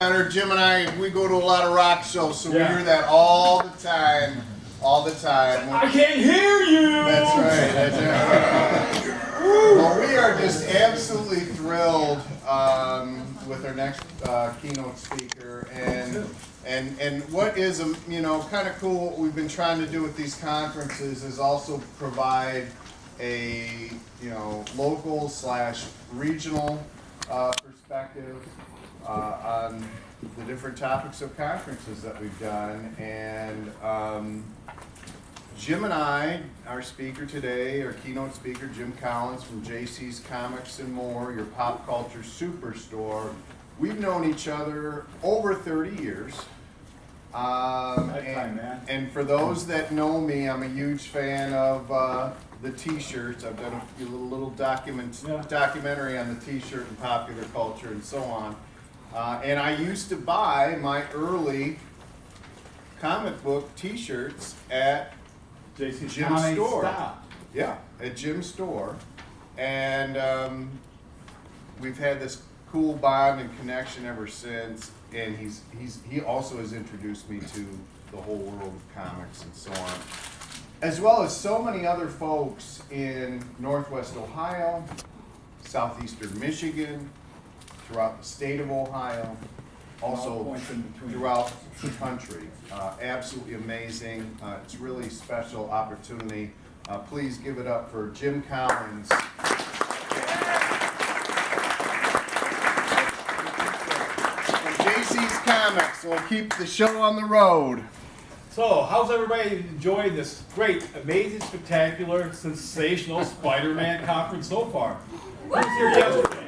Jim and I, we go to a lot of rock shows, so we hear that all the time. All the time. I can't hear you! That's right. That's right. Well, we are just absolutely thrilled with our next keynote speaker, and what is kind of cool. What we've been trying to do with these conferences is also provide a local / regional perspective on the different topics of conferences that we've done. And Jim and I, our speaker today, our keynote speaker, Jim Collins from JC's Comics and More, your pop culture superstore. We've known each other over 30 years. And for those that know me, I'm a huge fan of the t-shirts. I've done a little documentary on the t-shirt and popular culture and so on. And I used to buy my early comic book t-shirts at JC's Jim's store. Stop. Yeah, at Jim's store. And we've had this cool bond and connection ever since. And he also has introduced me to the whole world of comics and so on, as well as so many other folks in Northwest Ohio, Southeastern Michigan, throughout the state of Ohio, also throughout the country. Absolutely amazing. It's really a special opportunity. Please give it up for Jim Collins. From JC's Comics. We'll keep the show on the road. So, how's everybody enjoying this great, amazing, spectacular, sensational Spider-Man conference so far? Who's here yesterday?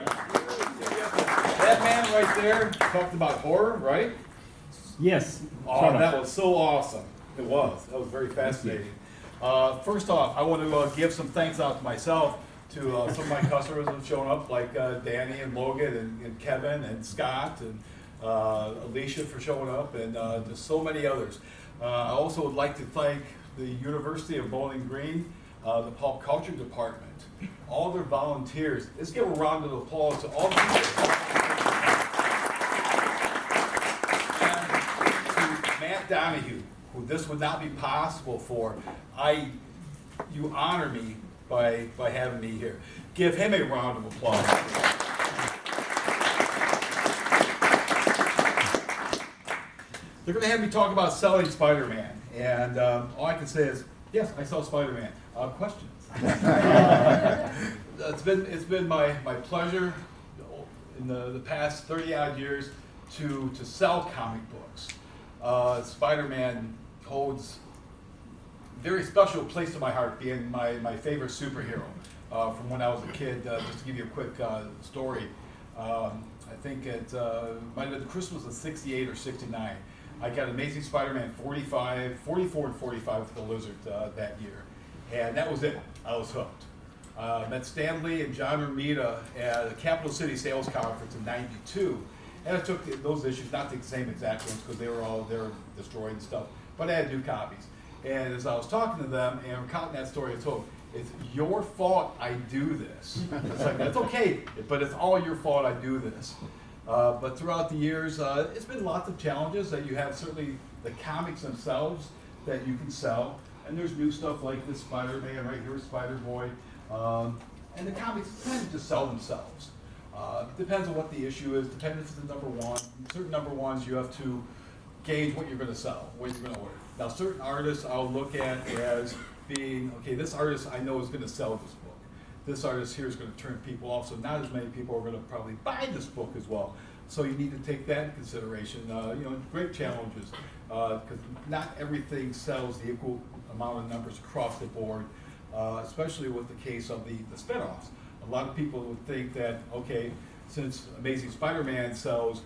That man right there talked about horror, right? Yes. Oh, that was so awesome. It was. That was very fascinating. First off, I want to give some thanks out to myself, to some of my customers that have shown up, like Danny and Logan and Kevin and Scott and Alicia for showing up, and just so many others. I also would like to thank the University of Bowling Green, the Pop Culture Department, all their volunteers. Let's give a round of applause to all the people. Donahue, who this would not be possible for. You honor me by having me here. Give him a round of applause. They're going to have me talk about selling Spider-Man, and all I can say is, yes, I sell Spider-Man. Questions? It's been my pleasure in the past 30-odd years to sell comic books. Spider-Man holds a very special place in my heart, being my favorite superhero from when I was a kid. Just to give you a quick story, I think it might have been Christmas of '68 or '69. I got Amazing Spider-Man 44 and 45 with the Lizard that year, and that was it. I was hooked. Met Stan Lee and John Romita at the Capital City Sales Conference in '92. And I took those issues, not the same exact ones, because they were destroyed and stuff, but I had new copies. And as I was talking to them and recounting that story, I told them, it's your fault I do this. It's like, that's okay, but it's all your fault I do this. But throughout the years, it's been lots of challenges that you have, certainly the comics themselves that you can sell. And there's new stuff like this Spider-Man right here, Spider-Boy. And the comics tend to just sell themselves. Depends on what the issue is, depends if it's a number one. Certain number ones you have to gauge what you're going to sell, what you're going to order. Now certain artists I'll look at as being, okay, this artist I know is going to sell this book. This artist here is going to turn people off, so not as many people are going to probably buy this book as well. So you need to take that into consideration. Great challenges, because not everything sells the equal amount of numbers across the board, especially with the case of the spinoffs. A lot of people would think that, okay, since Amazing Spider-Man sells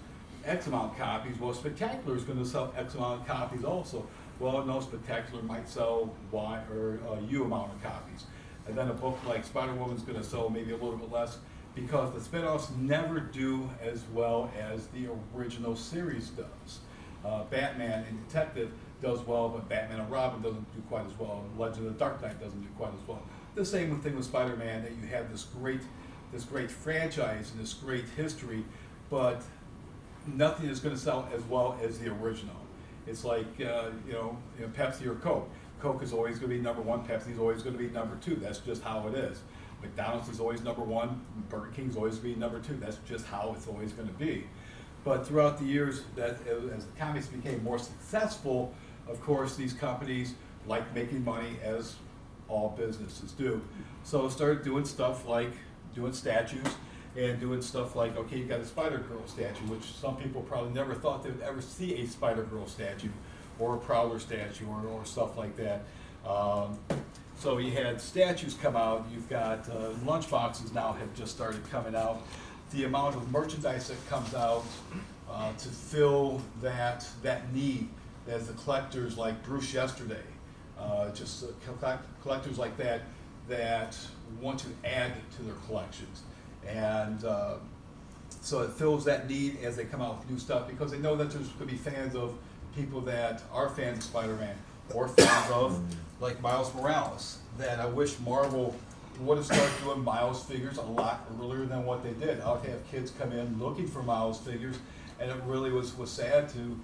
X amount of copies, well, Spectacular is going to sell X amount of copies also. Well, no, Spectacular might sell Y or U amount of copies. And then a book like Spider-Woman is going to sell maybe a little bit less, because the spinoffs never do as well as the original series does. Batman and Detective does well, but Batman and Robin doesn't do quite as well. Legend of the Dark Knight doesn't do quite as well. The same thing with Spider-Man, that you have this great franchise and this great history, but nothing is going to sell as well as the original. It's like Pepsi or Coke. Coke is always going to be number one. Pepsi is always going to be number two. That's just how it is. McDonald's is always number one. Burger King is always going to be number two. That's just how it's always going to be. But throughout the years, as the comics became more successful, of course, these companies like making money, as all businesses do. So started doing stuff like doing statues and doing stuff like, okay, you got a Spider-Girl statue, which some people probably never thought they would ever see a Spider-Girl statue or a Prowler statue or stuff like that. So you had statues come out. You've got lunchboxes now have just started coming out. The amount of merchandise that comes out to fill that need, as the collectors like Bruce yesterday, collectors like that want to add to their collections. And so it fills that need as they come out with new stuff, because they know that there's going to be fans of people that are fans of Spider-Man or fans of like Miles Morales, that I wish Marvel would have started doing Miles figures a lot earlier than what they did. I would have kids come in looking for Miles figures, and it really was sad to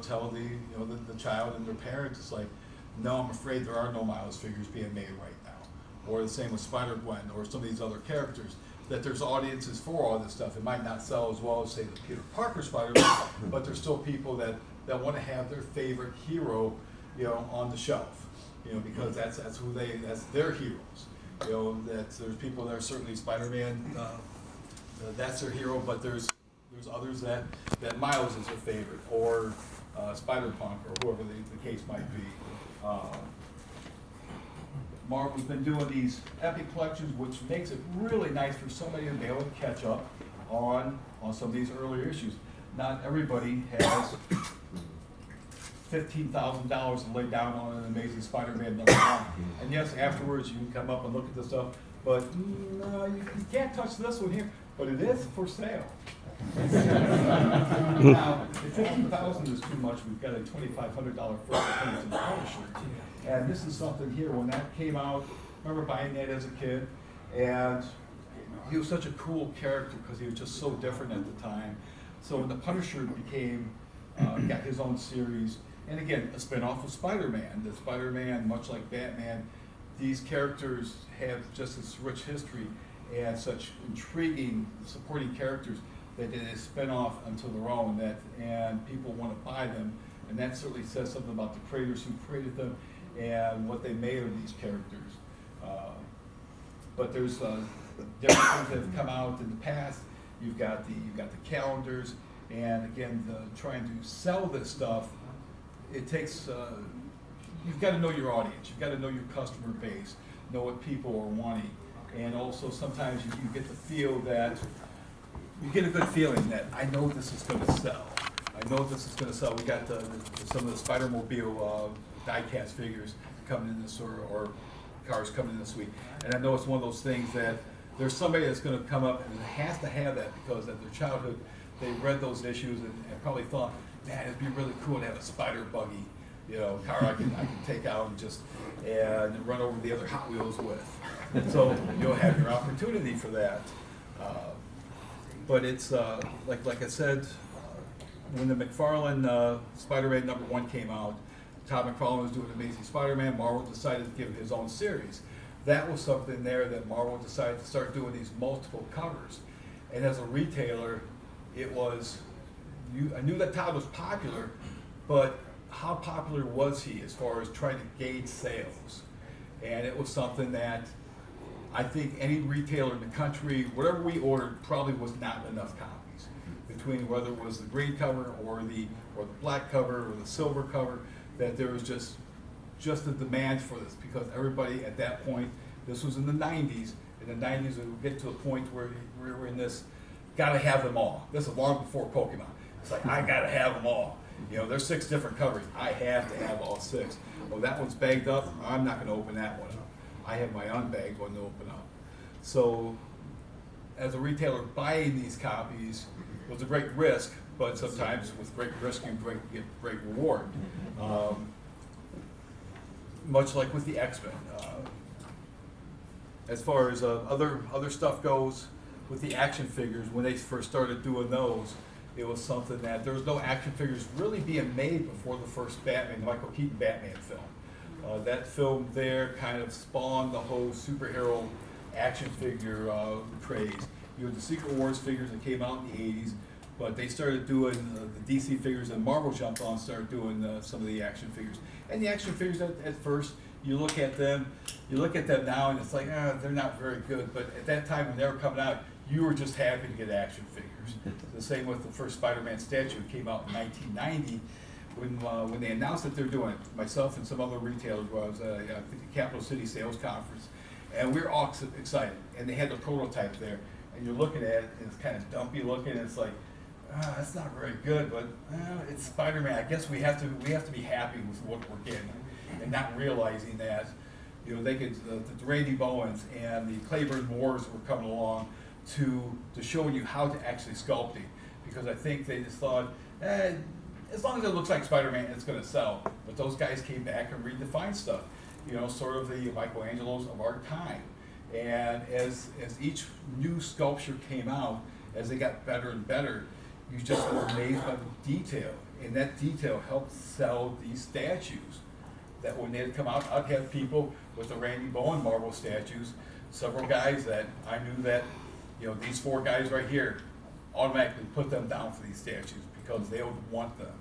tell the child and their parents, it's like, no, I'm afraid there are no Miles figures being made right now. Or the same with Spider-Gwen or some of these other characters, that there's audiences for all this stuff. It might not sell as well as, say, the Peter Parker Spider-Man, but there's still people that want to have their favorite hero, on the shelf, because that's their heroes. That there's people that are certainly Spider-Man, that's their hero, but there's others that Miles is their favorite, or Spider-Punk, or whoever the case might be. Marvel's been doing these epic collections, which makes it really nice for somebody to be able to catch up on some of these earlier issues. Not everybody has $15,000 to lay down on an Amazing Spider-Man #1. And yes, afterwards you can come up and look at the stuff, but no, you can't touch this one here. But it is for sale. Now, if $15,000 is too much, we've got a $2,500 first payment to the publisher. And this is something here, when that came out, I remember buying that as a kid, and he was such a cool character because he was just so different at the time. So when the Punisher got his own series, and again, a spin-off of Spider-Man, the Spider-Man, much like Batman, these characters have just this rich history and such intriguing supporting characters that they spin off unto their own, and people want to buy them, and that certainly says something about the creators who created them and what they made of these characters. But there's different things that have come out in the past. You've got the calendars, and again, trying to sell this stuff, it takes. You've got to know your audience. You've got to know your customer base, know what people are wanting, and also sometimes you get the feel that you get a good feeling that I know this is going to sell. I know this is going to sell. We got some of the Spider-Mobile die-cast figures coming in this, or cars coming in this week, and I know it's one of those things that there's somebody that's going to come up and has to have that because at their childhood they read those issues and probably thought, man, it'd be really cool to have a spider buggy, car I can take out and run over the other Hot Wheels with. So you'll have your opportunity for that. But it's like I said, when the McFarlane Spider-Man #1 came out, Todd McFarlane was doing Amazing Spider-Man. Marvel decided to give his own series. That was something there that Marvel decided to start doing these multiple covers. And as a retailer, it was, I knew that Todd was popular, but how popular was he as far as trying to gauge sales? And it was something that I think any retailer in the country, whatever we ordered, probably was not enough copies. Between whether it was the green cover or the black cover or the silver cover, that there was just a demand for this, because everybody at that point, this was in the 90s. In the 90s, we would get to a point where we were in this, gotta have them all. This is long before Pokemon. It's like, I gotta have them all. There's 6 different covers. I have to have all 6. Well, that one's bagged up. I'm not gonna open that one up. I have my unbagged one to open up. So, as a retailer, buying these copies was a great risk, but sometimes with great risk you get great reward. Much like with the X-Men. As far as other stuff goes, with the action figures, when they first started doing those, it was something that there was no action figures really being made before the first Batman, the Michael Keaton Batman film. That film there kind of spawned the whole superhero action figure craze. You had the Secret Wars figures that came out in the 80s, but they started doing the DC figures, and Marvel jumped on and started doing some of the action figures. And the action figures at first, you look at them now, and it's like, they're not very good. But at that time when they were coming out, you were just happy to get action figures. The same with the first Spider-Man statue. It came out in 1990. When they announced that they're doing it, myself and some other retailers was at the Capital City Sales Conference, and we were all excited. And they had the prototype there, and you're looking at it, and it's kind of dumpy looking. And it's like, that's not very good, but it's Spider-Man. I guess we have to be happy with what we're getting, and not realizing that, you know, they could the Randy Bowens and the Claiborne Moores were coming along to showing you how to actually sculpt it, because I think they just thought, as long as it looks like Spider-Man, it's going to sell. But those guys came back and redefined stuff, you know, sort of the Michelangelos of our time. And as each new sculpture came out, as they got better and better, you just were amazed by the detail. And that detail helped sell these statues. That when they'd come out, I'd have people with the Randy Bowen Marvel statues, several guys that I knew that, you know, these 4 guys right here, automatically put them down for these statues because they would want them.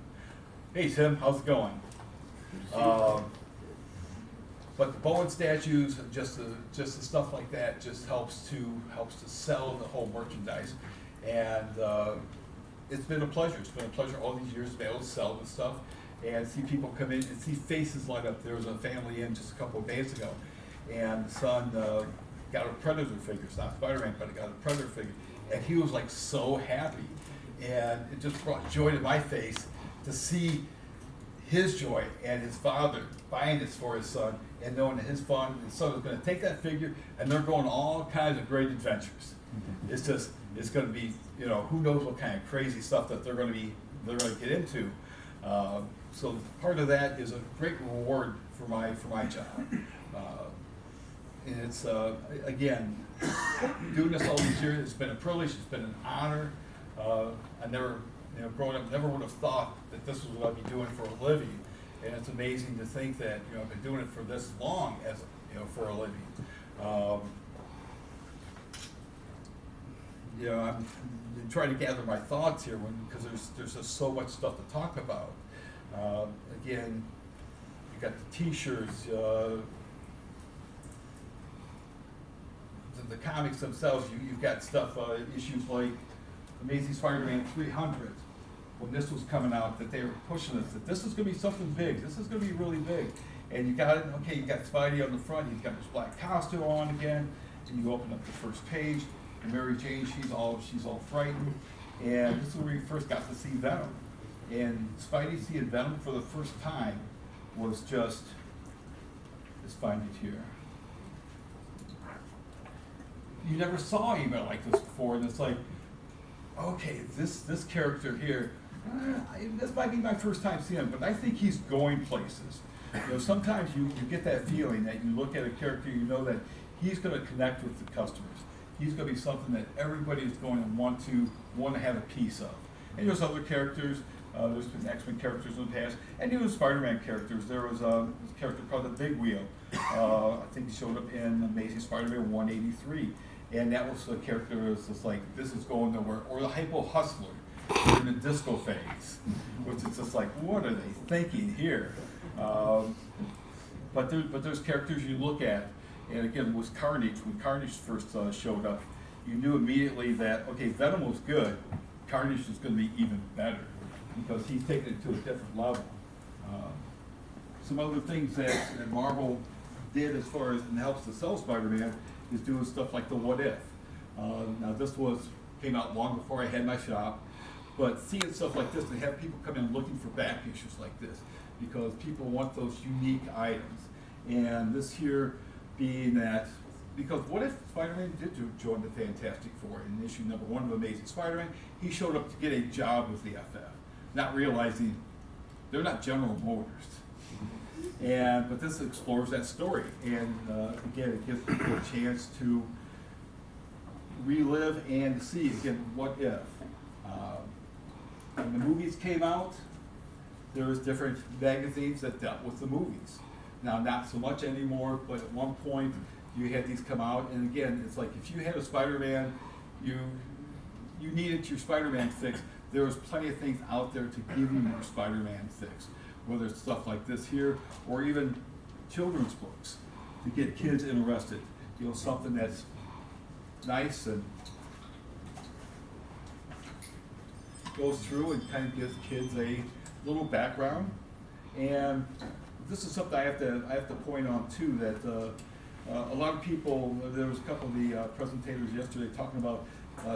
Hey Tim, how's it going? But the Bowen statues, just the stuff like that, just helps to sell the whole merchandise, and it's been a pleasure. It's been a pleasure all these years to be able to sell this stuff and see people come in and see faces light up. There was a family in just a couple of days ago, and the son got a Predator figure. It's not Spider-Man, but he got a Predator figure, and he was like so happy, and it just brought joy to my face to see his joy and his father buying this for his son and knowing that his son is going to take that figure and they're going on all kinds of great adventures. It's going to be, you know, who knows what kind of crazy stuff that they're going to get into. So part of that is a great reward for my job. And it's, again, doing this all these years, it's been a privilege, it's been an honor. I never, you know, growing up, never would have thought that this was what I'd be doing for a living. And it's amazing to think that, you know, I've been doing it for this long as, you know, for a living. You know, I'm trying to gather my thoughts here because there's just so much stuff to talk about. Again, you got the T-shirts, the comics themselves. You've got stuff, issues like Amazing Spider-Man 300. When this was coming out, that they were pushing us, that this is going to be something big. This is going to be really big. And you got it. Okay, you got Spidey on the front. He's got his black costume on again. And you open up the first page. And Mary Jane, she's all frightened. And this is where we first got to see Venom. And Spidey seeing Venom for the first time was just, let's find it here. You never saw anybody like this before, and it's like, okay, this character here, this might be my first time seeing him, but I think he's going places. You know, sometimes you get that feeling that you look at a character, you know that he's going to connect with the customers. He's going to be something that everybody is going to want to have a piece of. And there's other characters. There's been X-Men characters in the past, and even Spider-Man characters. There was a character called the Big Wheel. I think he showed up in Amazing Spider-Man 183, and that was the character that was just like, this is going nowhere. Or the Hypo Hustler in the disco phase, which is just like, what are they thinking here? But there's characters you look at, and again, with Carnage, when Carnage first showed up, you knew immediately that, okay, Venom was good, Carnage is going to be even better, because he's taken it to a different level. Some other things that Marvel did as far as and helps to sell Spider-Man is doing stuff like the What If. Now this came out long before I had my shop, but seeing stuff like this, they have people come in looking for back issues like this because people want those unique items. And this here being that, because what if Spider-Man did join the Fantastic Four in issue number 1 of Amazing Spider-Man? He showed up to get a job with the FF, not realizing they're not General Motors. But this explores that story, and again, it gives people a chance to relive and see again what if. when the movies came out, there was different magazines that dealt with the movies. Now, not so much anymore, but at one point, you had these come out, and again, it's like if you had a Spider-Man, you needed your Spider-Man fix. There was plenty of things out there to give you your Spider-Man fix, whether it's stuff like this here, or even children's books to get kids interested. You know, something that's nice and goes through and kind of gives kids a little background. And this is something I have to point on too, that a lot of people, there was a couple of the presentators yesterday talking about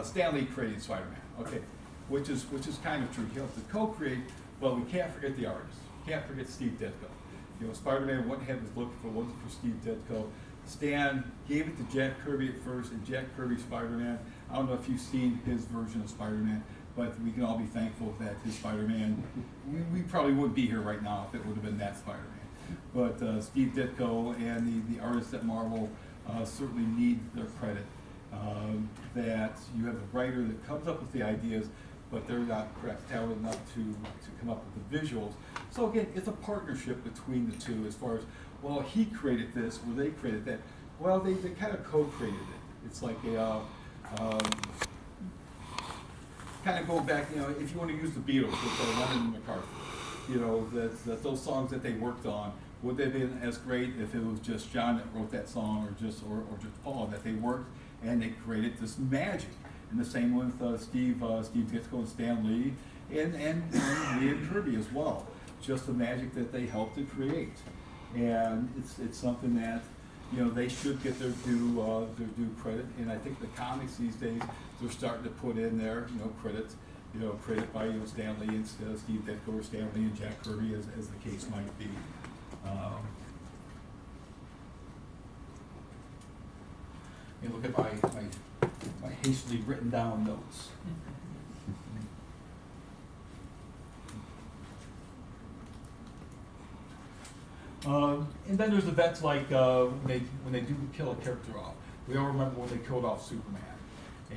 Stan Lee creating Spider-Man, okay, which is kind of true. He helped to co-create, but we can't forget the artist. Can't forget Steve Ditko. You know, Spider-Man wouldn't have his look if it wasn't for Steve Ditko. Stan gave it to Jack Kirby at first, and Jack Kirby's Spider-Man. I don't know if you've seen his version of Spider-Man, but we can all be thankful that his Spider-Man, we probably wouldn't be here right now if it would have been that Spider-Man. But Steve Ditko and the artists at Marvel certainly need their credit. That you have a writer that comes up with the ideas, but they're not perhaps talented enough to come up with the visuals. So again, it's a partnership between the two as far as, well, he created this, or they created that. Well, they kind of co-created it. It's like a, kind of going back, you know, if you want to use the Beatles with Lennon and McCartney, you know, that those songs that they worked on, would they have been as great if it was just John that wrote that song, or just Paul, that they worked and they created this magic? And the same with Steve Ditko and Stan Lee, and Lee and Kirby as well. Just the magic that they helped to create, and it's something that, you know, they should get their due credit. And I think the comics these days, they're starting to put in their, you know, credits, you know, created by, you know, Stan Lee and Steve Ditko, or Stan Lee and Jack Kirby, as the case might be. You look at my hastily written down notes. And then there's events like when they do kill a character off. We all remember when they killed off Superman,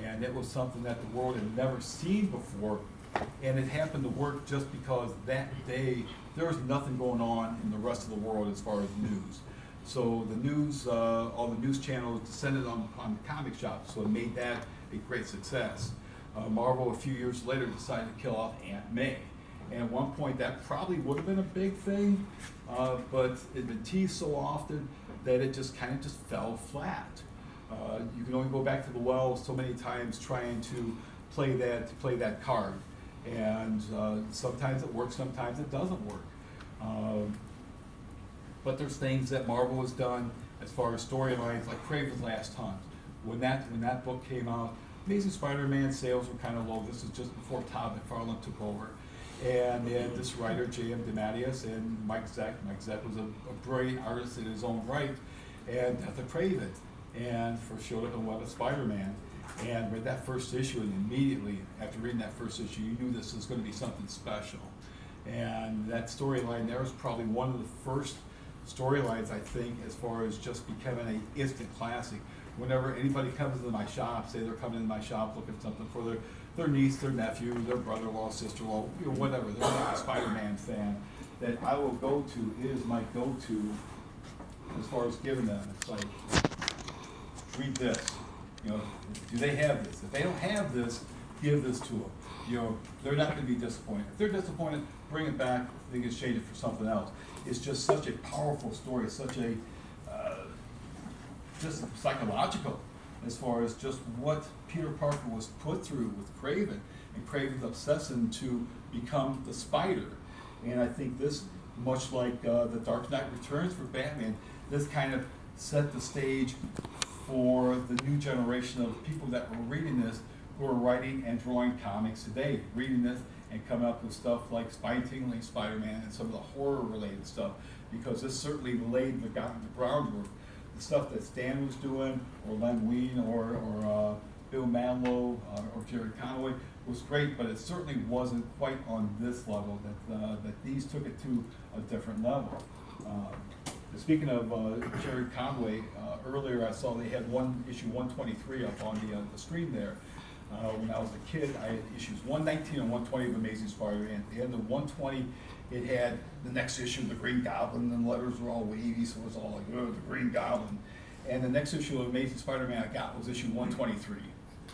and it was something that the world had never seen before, and it happened to work just because that day there was nothing going on in the rest of the world as far as news. So the news, all the news channels descended on the comic shop, so it made that a great success. Marvel, a few years later, decided to kill off Aunt May. And at one point, that probably would have been a big thing, but it had been teased so often that it just kind of just fell flat. You can only go back to the well so many times trying to play that card, and sometimes it works, sometimes it doesn't work. But there's things that Marvel has done as far as storylines, like Kraven's Last Hunt. When that book came out, Amazing Spider-Man sales were kind of low. This is just before Todd McFarlane took over. And they had this writer, J.M. DeMatteis, and Mike Zeck. Mike Zeck was a brilliant artist in his own right, and Death of Kraven, and first showed up in Web of Spider-Man. And read that first issue, and immediately after reading that first issue, you knew this was going to be something special. And that storyline there was probably one of the first storylines, I think, as far as just becoming an instant classic. Whenever anybody comes into my shop, say they're coming into my shop looking for something for their niece, their nephew, their brother-in-law, sister-in-law, you know, whatever, they're not a Spider-Man fan, that I will go to, is my go-to as far as giving them. It's like, read this. You know, do they have this? If they don't have this, give this to them. You know, they're not going to be disappointed. If they're disappointed, bring it back. They can exchange it for something else. It's just such a powerful story, such a just psychological, as far as just what Peter Parker was put through with Kraven, and Kraven's obsession to become the Spider. And I think this, much like the Dark Knight Returns for Batman, this kind of set the stage for the new generation of people that were reading this, who are writing and drawing comics today, reading this and coming up with stuff like spine-tingling Spider-Man and some of the horror-related stuff, because this certainly laid the groundwork. The stuff that Stan was doing, or Len Wein, or Bill Mantlo, or Jerry Conway was great, but it certainly wasn't quite on this level. That these took it to a different level. Speaking of Jerry Conway, earlier I saw they had issue 123 up on the screen there. When I was a kid, I had issues 119 and 120 of Amazing Spider-Man. At the end of 120, it had the next issue, the Green Goblin, and the letters were all wavy, so it was all like, oh, the Green Goblin. And the next issue of Amazing Spider-Man I got was issue 123.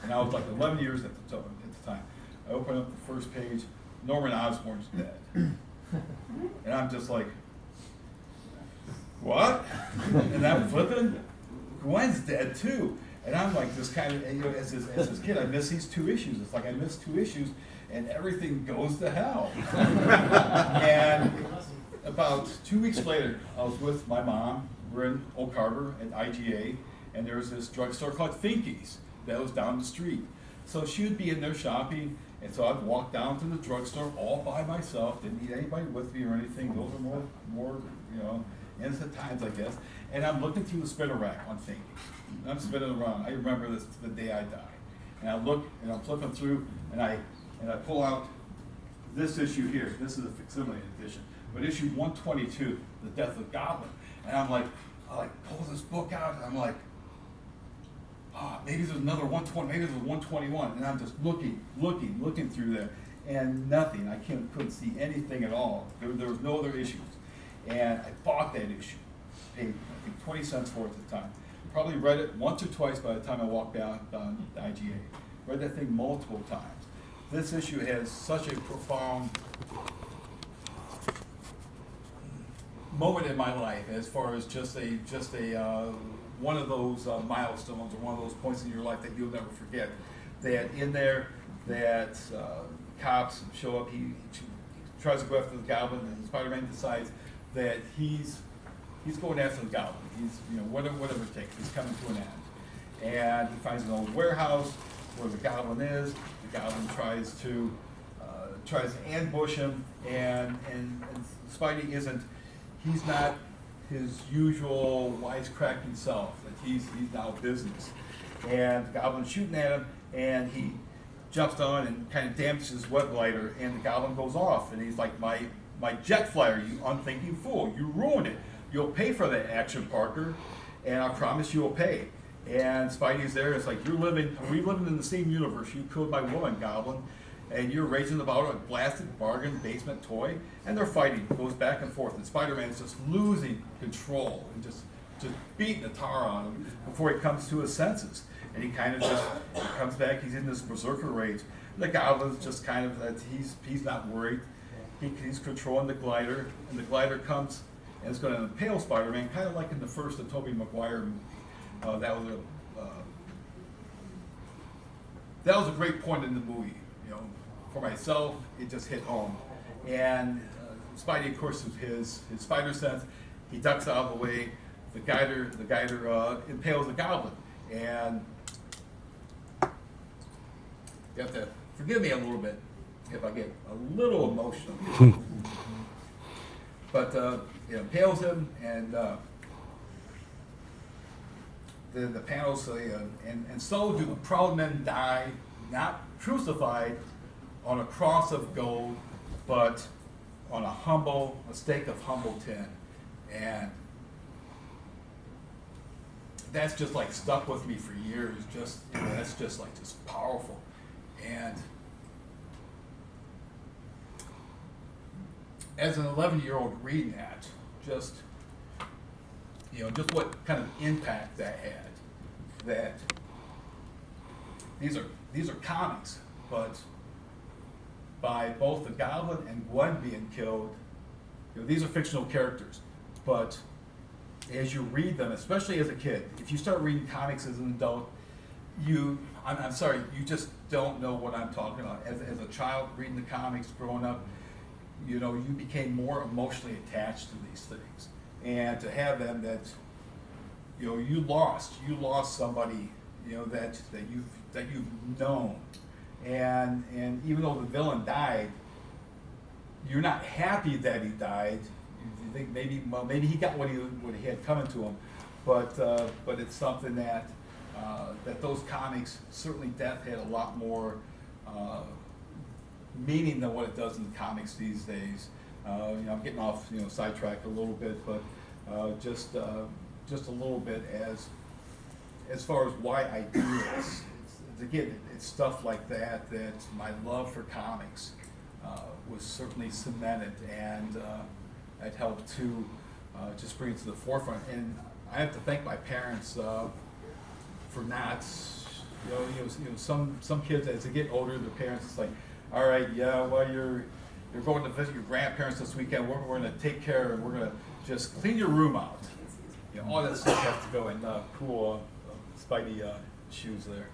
And I was like 11 years at the time. I opened up the first page, Norman Osborn's dead. And I'm just like, what? And I'm flipping, Gwen's dead too. And I'm like, this kind of, you know, as this kid, I miss these 2 issues. It's like I missed 2 issues, and everything goes to hell. And about 2 weeks later, I was with my mom. We're in Oak Harbor at IGA, and there was this drugstore called Finke's that was down the street. So she would be in there shopping, and so I'd walk down to the drugstore all by myself. Didn't need anybody with me or anything. Those are more, you know, innocent times, I guess. And I'm looking through the spinner rack on Finke's. I'm spinning around. I remember this the day I died. And I look, and I'm flipping through, and I pull out this issue here. This is a facsimile edition. But issue 122, The Death of Goblin. And I pull this book out, and I'm like, oh, maybe there's another 120, maybe there's 121. And I'm just looking through there, and nothing. I couldn't see anything at all. There was no other issues. And I bought that issue. Paid, I think, 20 cents for it at the time. Probably read it once or twice by the time I walked down the IGA. Read that thing multiple times. This issue has such a profound moment in my life, as far as just a one of those milestones, or one of those points in your life that you'll never forget. That in there, that cops show up. He tries to go after the Goblin, and Spider-Man decides that he's going after the Goblin. He's, you know, whatever it takes. He's coming to an end, and he finds an old warehouse where the Goblin is. The Goblin tries to ambush him, and Spidey isn't. He's not his usual wisecracking self. That he's now business, and the Goblin's shooting at him, and he jumps on and kind of damages his web lighter, and the Goblin goes off, and he's like, my jet flyer, you unthinking fool, you ruined it. You'll pay for that, Action Parker, and I promise you'll pay. And Spidey's there. It's like, we living in the same universe. You killed my woman, Goblin, and you're raging about a blasted bargain basement toy, and they're fighting. It goes back and forth, and Spider-Man's just losing control and just beating the tar on him before he comes to his senses. And he kind of just comes back. He's in this berserker rage. And the Goblin's just kind of that he's not worried. He's controlling the glider, and the glider comes and it's going to impale Spider-Man, kind of like in the first of Tobey Maguire movie. That was a great point in the movie. You know, for myself, it just hit home. And Spidey, of course, with his spider sense, he ducks out of the way. The guider impales the Goblin, and you have to forgive me a little bit if I get a little emotional. But it impales him, and the panels say, and so do the proud men die, not crucified on a cross of gold, but on a stake of humble tin. And that's just like stuck with me for years. Just, you know, that's just like just powerful. And as an 11-year-old reading that, just, you know, just what kind of impact that had. That these are comics, but by both the Goblin and Gwen being killed, you know, these are fictional characters. But as you read them, especially as a kid, if you start reading comics as an adult, I'm sorry, you just don't know what I'm talking about. As a child reading the comics, growing up, you know, you became more emotionally attached to these things. And to have them that, you know, you lost somebody, you know, that you've known. And even though the villain died, you're not happy that he died. You think maybe he got what he had coming to him, but it's something that those comics, certainly death had a lot more meaning than what it does in the comics these days. You know, I'm getting off, you know, sidetracked a little bit, but just a little bit as far as why I do this. again, it's stuff like that that my love for comics was certainly cemented, and it helped to just bring it to the forefront. And I have to thank my parents for not, some kids as they get older, their parents is like, all right, yeah, well you're going to visit your grandparents this weekend. We're going to take care, and we're going to just clean your room out. All that stuff has to go in cool Spidey shoes there.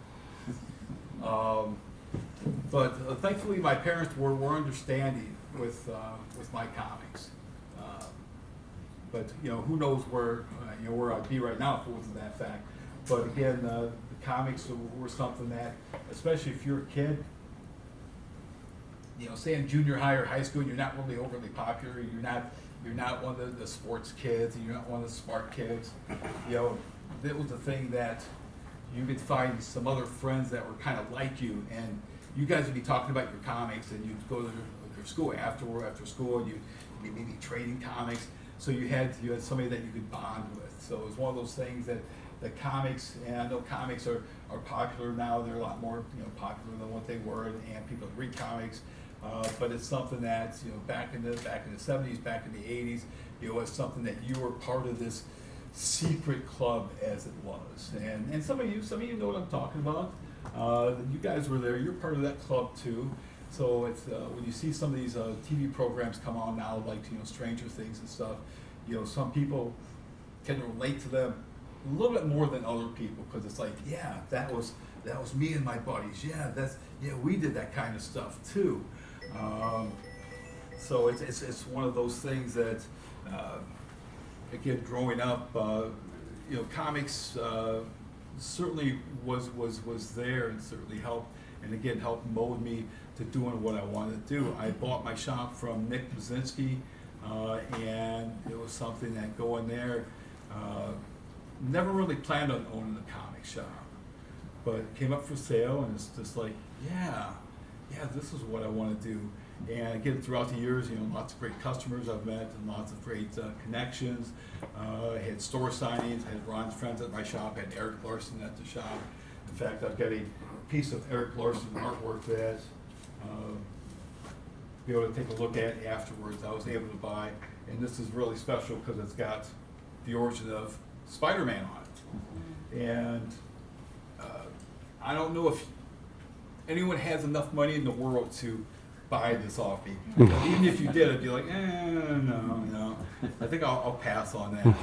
But thankfully, my parents were understanding with my comics. But who knows where where I'd be right now if it wasn't that fact. But again, the comics were something that, especially if you're a kid, say in junior high or high school, you're not really overly popular. You're not one of the sports kids, and you're not one of the smart kids. That was the thing that you could find some other friends that were kind of like you, and you guys would be talking about your comics, and you'd go to their school after school, and you'd be maybe trading comics. So you had somebody that you could bond with. So it was one of those things that the comics, and I know comics are popular now. They're a lot more popular than what they were, and people read comics. But it's something that back in the 70s, back in the 80s, it was something that you were part of this secret club, as it was. And some of you know what I'm talking about. You guys were there. You're part of that club too. So it's when you see some of these TV programs come on now, like Stranger Things and stuff, some people can relate to them a little bit more than other people, because it's like, yeah, that was me and my buddies. Yeah, we did that kind of stuff too. So it's one of those things that again, growing up, comics certainly was there, and certainly helped, and again helped mold me to doing what I wanted to do. I bought my shop from Nick Brzezinski, and it was something that going there, never really planned on owning a comic shop, but it came up for sale, and it's just like, yeah, this is what I want to do. And again, throughout the years, lots of great customers I've met, and lots of great connections. I had store signings, I had Ron's friends at my shop, I had Eric Larson at the shop. In fact, I've got a piece of Eric Larson artwork that be able to take a look at afterwards. I was able to buy, and this is really special because it's got the origin of Spider-Man on it. And I don't know if anyone has enough money in the world to buy this off me. Even if you did, I'd be like, no. I think I'll pass on that.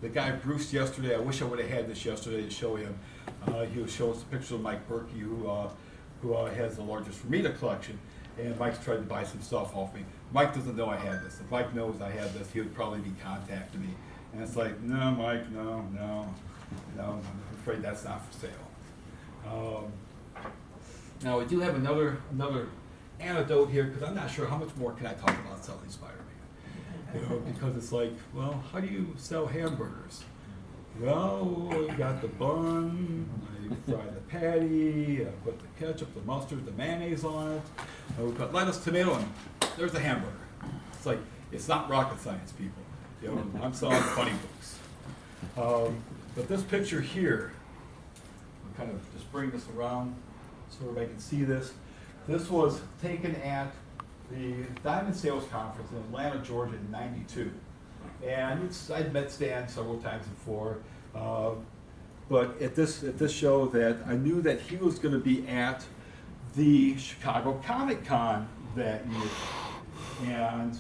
The guy Bruce yesterday, I wish I would have had this yesterday to show him. He was showing us a picture of Mike Berkey, who has the largest Romita collection, and Mike's tried to buy some stuff off me. Mike doesn't know I had this. If Mike knows I had this, he would probably be contacting me. And it's like, no, Mike, no, I'm afraid that's not for sale. Now we do have another anecdote here, because I'm not sure how much more can I talk about selling Spider-Man. Because it's like, well, how do you sell hamburgers? Well, you got the bun, you fry the patty, put the ketchup, the mustard, the mayonnaise on it. We put lettuce, tomato, and there's the hamburger. It's like, it's not rocket science, people. I'm selling funny books. But this picture here, I'll kind of just bring this around so everybody can see this. This was taken at the Diamond Sales Conference in Atlanta, Georgia in '92. And I'd met Stan several times before, but at this show that I knew that he was going to be at the Chicago Comic Con that year. And